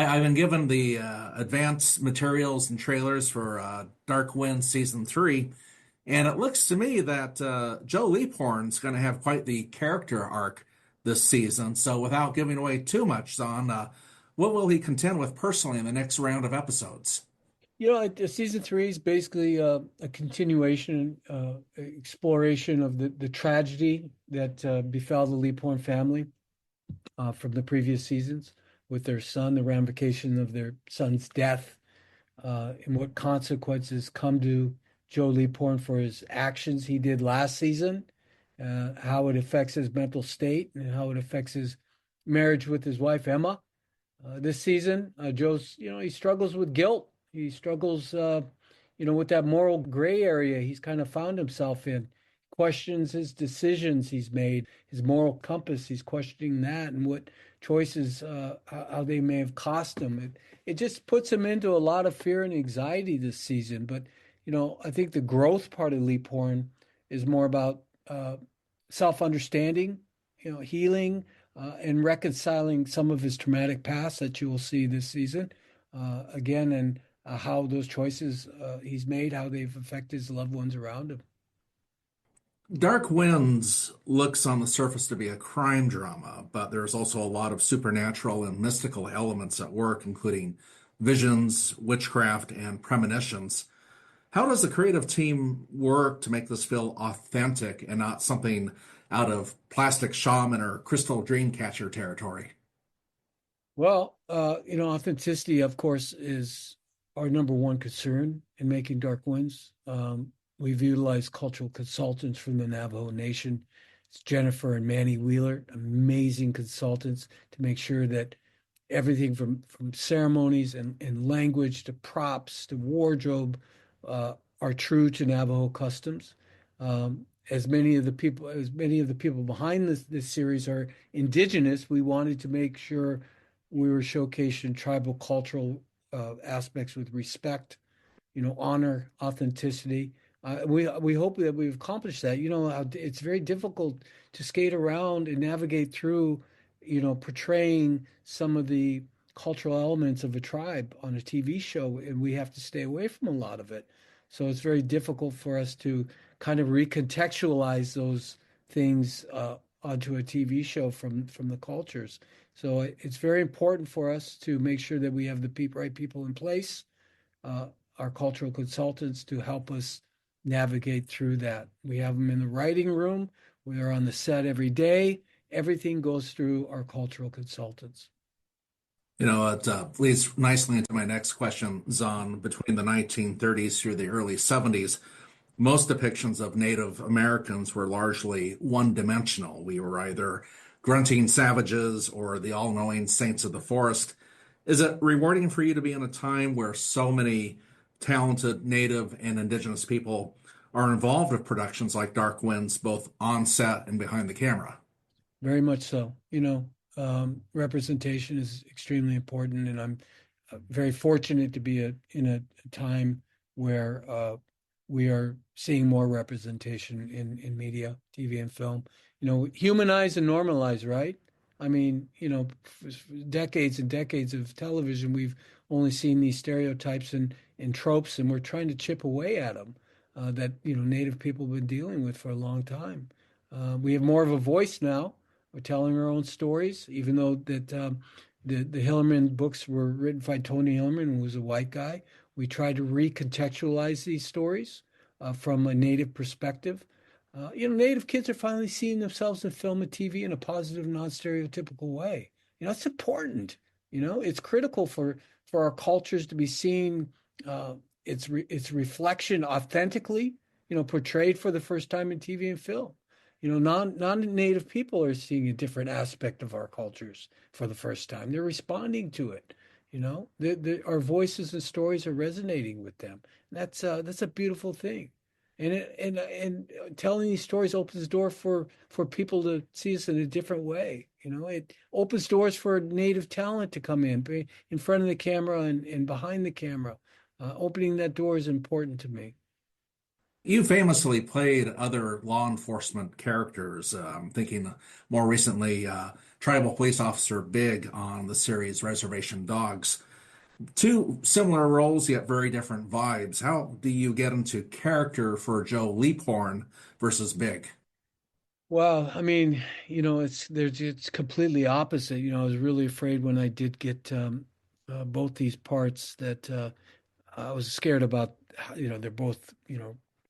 I've been given the advanced materials and trailers for Dark Wind Season 3, and it looks to me that Joe Leaphorn's going to have quite the character arc this season. So, without giving away too much, Zahn, what will he contend with personally in the next round of episodes? Season three is basically a continuation, exploration of the tragedy that befell the Leaphorn family from the previous seasons with their son, the ramification of their son's death, and what consequences come to Joe Leaphorn for his actions he did last season, how it affects his mental state, and how it affects his marriage with his wife, Emma. This season, Joe's, he struggles with guilt. He struggles, with that moral gray area he's kind of found himself in. Questions his decisions he's made, his moral compass. He's questioning that and what choices, how they may have cost him. It just puts him into a lot of fear and anxiety this season. But, I think the growth part of Leaphorn is more about self-understanding, healing, and reconciling some of his traumatic past that you will see this season again, and how those choices he's made, how they've affected his loved ones around him. Dark Winds looks on the surface to be a crime drama, but there's also a lot of supernatural and mystical elements at work, including visions, witchcraft, and premonitions. How does the creative team work to make this feel authentic and not something out of plastic shaman or crystal dreamcatcher territory? Well, authenticity, of course, is our number one concern in making Dark Winds. We've utilized cultural consultants from the Navajo Nation. It's Jennifer and Manny Wheeler, amazing consultants to make sure that everything from ceremonies and language to props to wardrobe are true to Navajo customs. As many of the people behind this series are indigenous, we wanted to make sure we were showcasing tribal cultural aspects with respect, honor, authenticity. We hope that we've accomplished that. It's very difficult to skate around and navigate through, portraying some of the cultural elements of a tribe on a TV show, and we have to stay away from a lot of it. So it's very difficult for us to kind of recontextualize those things onto a TV show from the cultures. So it's very important for us to make sure that we have the right people in place, uh, our cultural consultants to help us navigate through that. We have them in the writing room. We are on the set every day. Everything goes through our cultural consultants. It leads nicely into my next question, Zahn. Between the 1930s through the early 70s, most depictions of Native Americans were largely one-dimensional. We were either grunting savages or the all-knowing saints of the forest. Is it rewarding for you to be in a time where so many talented Native and Indigenous people are involved with productions like Dark Winds, both on set and behind the camera? Very much so. Representation is extremely important, and I'm very fortunate to be in a time where we are seeing more representation in media, TV, and film. Humanize and normalize, right? I mean, for decades and decades of television, we've only seen these stereotypes and tropes, and we're trying to chip away at them that Native people have been dealing with for a long time. We have more of a voice now. We're telling our own stories, even though that the Hillerman books were written by Tony Hillerman, who was a white guy. We try to recontextualize these stories from a Native perspective. Native kids are finally seeing themselves in film and TV in a positive, non-stereotypical way. It's important. It's critical for our cultures to be seen its reflection authentically, portrayed for the first time in TV and film. Non-native people are seeing a different aspect of our cultures for the first time. They're responding to it. Our voices and stories are resonating with them. That's a beautiful thing. And telling these stories opens the door for people to see us in a different way. It opens doors for native talent to come in front of the camera and behind the camera. Opening that door is important to me. You famously played other law enforcement characters. Thinking more recently, tribal police officer Big on the series Reservation Dogs. Two similar roles, yet very different vibes. How do you get into character for Joe Leaphorn versus Big? Well, I mean, it's completely opposite. I was really afraid when I did get both these parts that I was scared about. They're both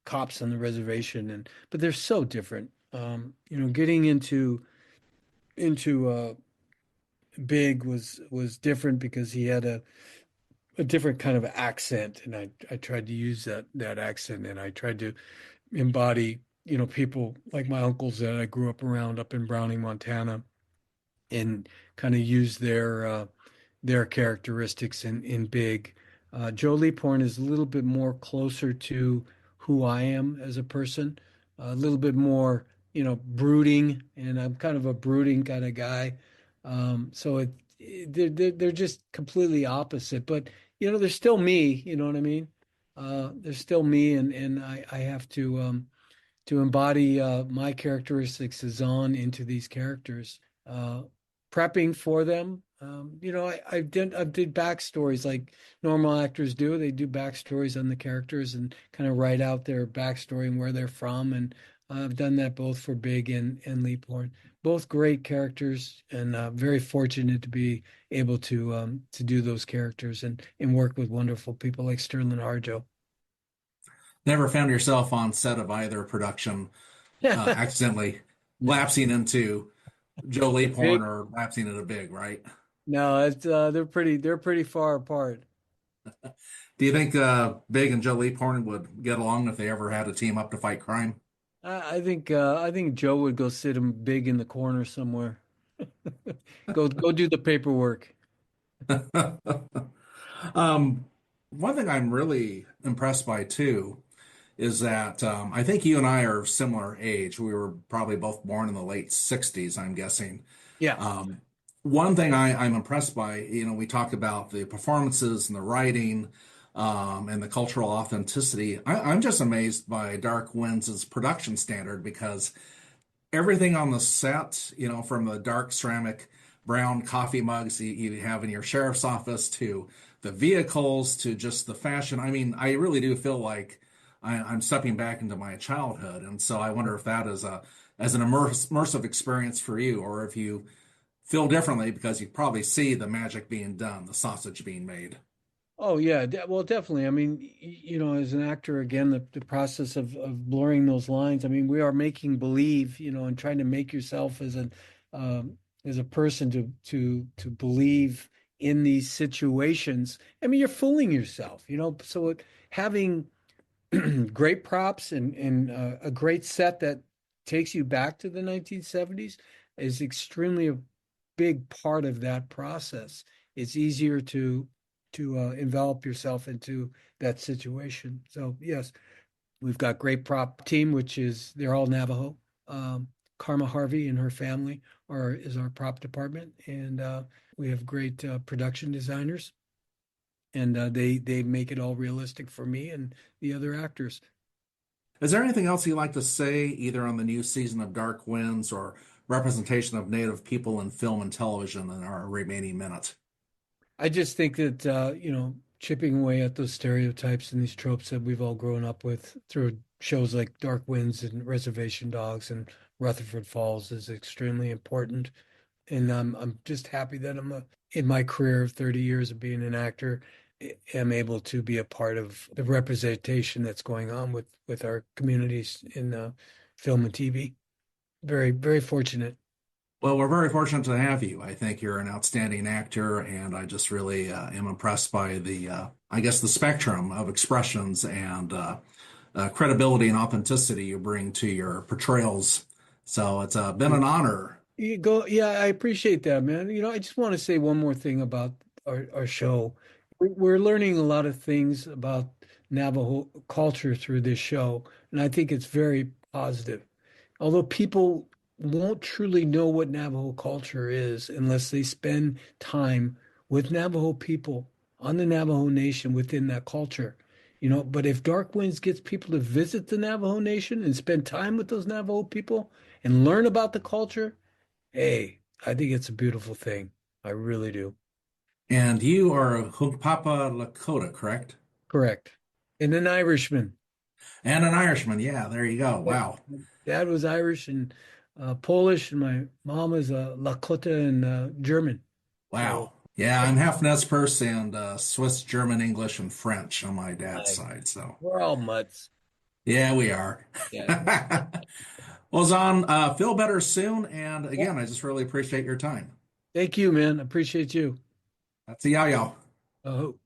cops on the reservation, and but they're so different. Getting into Big was different because he had a different kind of accent, and I tried to use that accent, and I tried to embody people like my uncles that I grew up around up in Browning, Montana, and kind of use their characteristics in Big. Joe Leaphorn is a little bit more closer to who I am as a person, a little bit more, brooding, and I'm kind of a brooding kind of guy. They're just completely opposite, but they're still me. You know what I mean? They're still me, and I have to embody my characteristics as on into these characters. Prepping for them, I did backstories like normal actors do. They do backstories on the characters and kind of write out their backstory and where they're from. And I've done that both for Big and Leaphorn. Both great characters, and very fortunate to be able to do those characters and work with wonderful people like Sterling Harjo. Never found yourself on set of either production accidentally lapsing into Joe Leaphorn Big. or lapsing into Big, right? No, it's they're pretty far apart. Do you think Big and Joe Leaphorn would get along if they ever had a team up to fight crime? I think Joe would go sit him Big in the corner somewhere. Go do the paperwork. Um, one thing I'm really impressed by too is that I think you and I are of similar age. We were probably both born in the late 60s, I'm guessing. Yeah. Um, one thing I'm impressed by, we talk about the performances and the writing and the cultural authenticity. I'm just amazed by Dark Winds' production standard because everything on the set, from the dark ceramic brown coffee mugs you have in your sheriff's office to the vehicles to just the fashion. I mean, I really do feel like I'm stepping back into my childhood. And so I wonder if that is as an immersive experience for you, or if you feel differently because you probably see the magic being done, the sausage being made. Oh yeah, well definitely. I mean, as an actor, again, the process of blurring those lines. I mean, we are making believe, and trying to make yourself as a person to believe in these situations. I mean, you're fooling yourself, So having great props and a great set that takes you back to the 1970s is extremely a big part of that process. It's easier to envelop yourself into that situation. So yes, we've got great prop team, which is they're all Navajo. Karma Harvey and her family is our prop department, and we have great production designers, and they make it all realistic for me and the other actors. Is there anything else you'd like to say, either on the new season of Dark Winds or representation of Native people in film and television in our remaining minute? I just think that chipping away at those stereotypes and these tropes that we've all grown up with through shows like Dark Winds and Reservation Dogs and Rutherford Falls is extremely important. And I'm just happy that in my career of 30 years of being an actor, am able to be a part of the representation that's going on with our communities in film and TV. Very, very fortunate. Well, we're very fortunate to have you. I think you're an outstanding actor, and I just really am impressed by I guess, the spectrum of expressions and credibility and authenticity you bring to your portrayals. So it's been an honor. Yeah, I appreciate that, man. I just want to say one more thing about our show. We're learning a lot of things about Navajo culture through this show, and I think it's very positive. Although people won't truly know what Navajo culture is unless they spend time with Navajo people on the Navajo Nation within that culture. But if Dark Winds gets people to visit the Navajo Nation and spend time with those Navajo people and learn about the culture, hey, I think it's a beautiful thing. I really do. And you are a Hunkpapa Lakota, correct? Correct. And an Irishman. And an Irishman. Yeah, there you go. Yeah. Wow. My dad was Irish and Polish, and my mom is Lakota and German. So Wow. Yeah, yeah, I'm half Nez Perce and Swiss, German, English, and French on my dad's nice. side. So, We're all mutts. yeah, we are. Yeah. Well, Zahn, feel better soon. And Yeah. again, I just really appreciate your time. Thank you, man. Appreciate you. That's a yao. Oh.